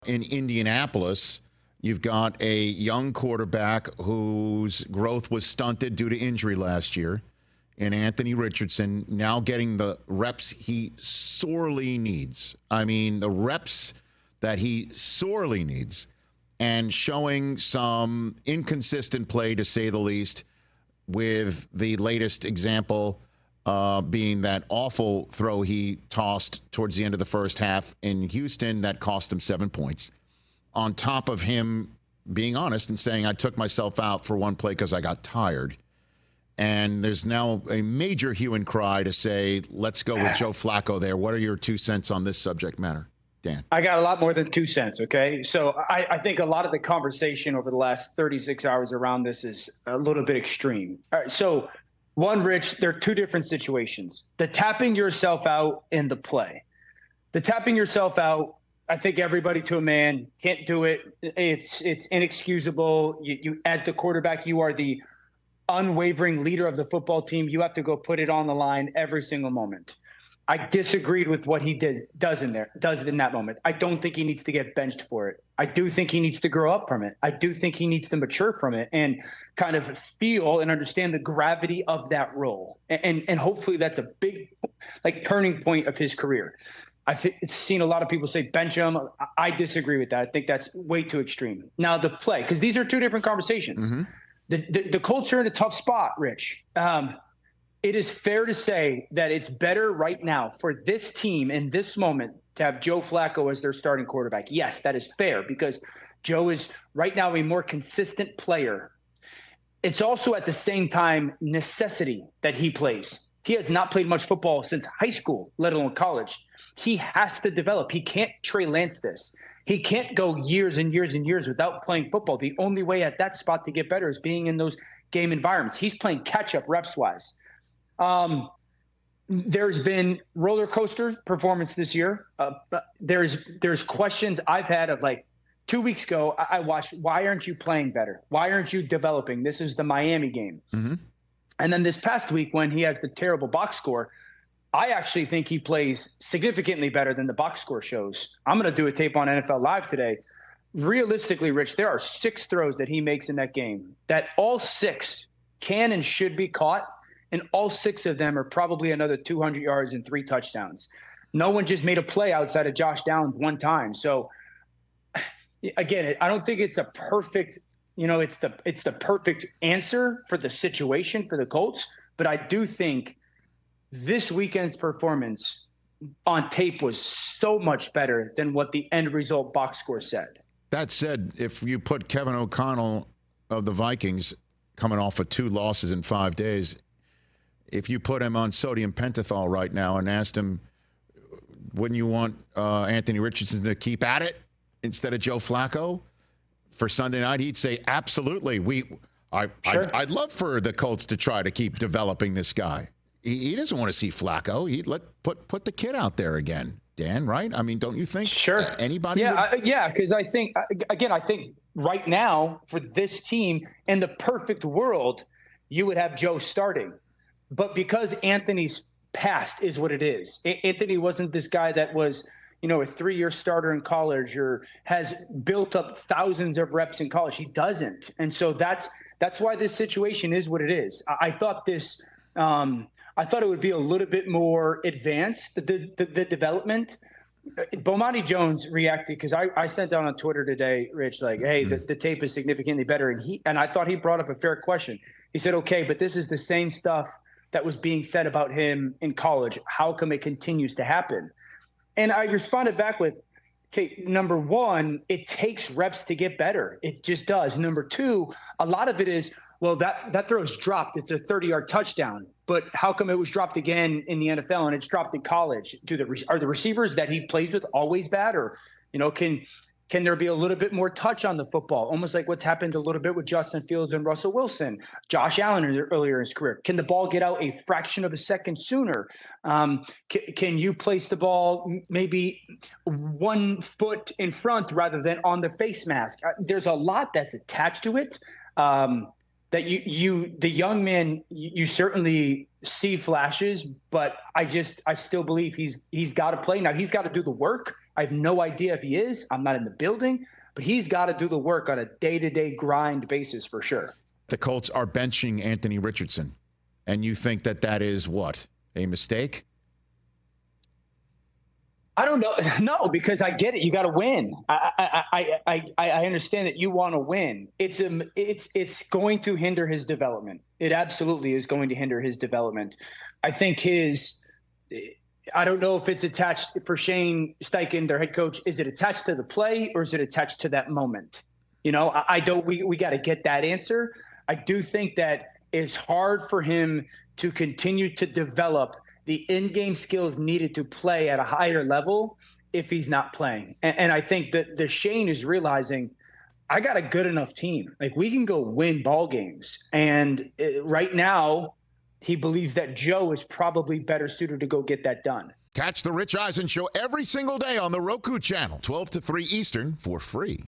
in Indianapolis, you've got a young quarterback whose growth was stunted due to injury last year, and Anthony Richardson now getting the reps he sorely needs. I mean, the reps that he sorely needs, and showing some inconsistent play, to say the least, with the latest example being that awful throw he tossed towards the end of the first half in Houston that cost him 7 points. On top of him being honest and saying, I took myself out for one play because I got tired. And there's now a major hue and cry to say, let's go with Joe Flacco there. What are your 2 cents on this subject matter, Dan? I got a lot more than 2 cents, okay? So I think a lot of the conversation over the last 36 hours around this is a little bit extreme. All right, so one, Rich, there are 2 different situations. The tapping yourself out in the play. The tapping yourself out, I think everybody to a man can't do it. It's inexcusable. You as the quarterback, you are the unwavering leader of the football team. You have to go put it on the line every single moment. I disagreed with what he does in that moment. I don't think he needs to get benched for it. I do think he needs to grow up from it. I do think he needs to mature from it and kind of feel and understand the gravity of that role. And hopefully that's a big turning point of his career. I've seen a lot of people say bench him. I disagree with that. I think that's way too extreme. Now the play, because these are 2 different conversations. Mm-hmm. The Colts are in a tough spot, Rich. It is fair to say that it's better right now for this team in this moment to have Joe Flacco as their starting quarterback. Yes, that is fair because Joe is right now a more consistent player. It's also at the same time necessity that he plays. He has not played much football since high school, let alone college. He has to develop. He can't Trey Lance this. He can't go years and years and years without playing football. The only way at that spot to get better is being in those game environments. He's playing catch-up reps-wise. There's been roller coaster performance this year. There's questions I've had of 2 weeks ago. I watched, why aren't you playing better? Why aren't you developing? This is the Miami game. Mm-hmm. And then this past week when he has the terrible box score, I actually think he plays significantly better than the box score shows. I'm going to do a tape on NFL Live today. Realistically, Rich, there are 6 throws that he makes in that game that all 6 can and should be caught. And all 6 of them are probably another 200 yards and 3 touchdowns. No one just made a play outside of Josh Downs one time. So again, I don't think it's a perfect, it's the perfect answer for the situation for the Colts. But I do think this weekend's performance on tape was so much better than what the end result box score said. That said, if you put Kevin O'Connell of the Vikings coming off of 2 losses in 5 days, if you put him on sodium pentothal right now and asked him, wouldn't you want Anthony Richardson to keep at it instead of Joe Flacco for Sunday night? He'd say, absolutely. I'd love for the Colts to try to keep developing this guy. He doesn't want to see Flacco. He'd put the kid out there again, Dan, right? I mean, don't you think anybody would? Because I think right now for this team, in the perfect world, you would have Joe starting. But because Anthony's past is what it is, Anthony wasn't this guy that was, a 3-year starter in college or has built up thousands of reps in college. He doesn't. And so that's why this situation is what it is. I thought it would be a little bit more advanced, the development. Bomani Jones reacted because I sent out on Twitter today, Rich, hey, the tape is significantly better. And I thought he brought up a fair question. He said, okay, but this is the same stuff that was being said about him in college. How come it continues to happen? And I responded back with, okay, number 1, it takes reps to get better. It just does. Number 2, a lot of it is, well, that throw's dropped. It's a 30-yard touchdown. But how come it was dropped again in the NFL and it's dropped in college? Are the receivers that he plays with always bad? Or, can there be a little bit more touch on the football? Almost like what's happened a little bit with Justin Fields and Russell Wilson, Josh Allen earlier in his career. Can the ball get out a fraction of a second sooner? Can you place the ball maybe 1 foot in front rather than on the face mask? There's a lot that's attached to it. That the young man, you certainly see flashes, but I still believe he's got to play. Now he's got to do the work. I have no idea if he is. I'm not in the building, but he's got to do the work on a day-to-day grind basis for sure. The Colts are benching Anthony Richardson, and you think that is what? A mistake? I don't know. No, because I get it. You got to win. I understand that you want to win. It's going to hinder his development. It absolutely is going to hinder his development. I think I don't know if it's attached for Shane Steichen, their head coach. Is it attached to the play or is it attached to that moment? We got to get that answer. I do think that it's hard for him to continue to develop the in-game skills needed to play at a higher level if he's not playing. And I think that the Shane is realizing, I got a good enough team. Like, we can go win ball games. And right now, he believes that Joe is probably better suited to go get that done. Catch the Rich Eisen Show every single day on the Roku Channel, 12 to 3 Eastern, for free.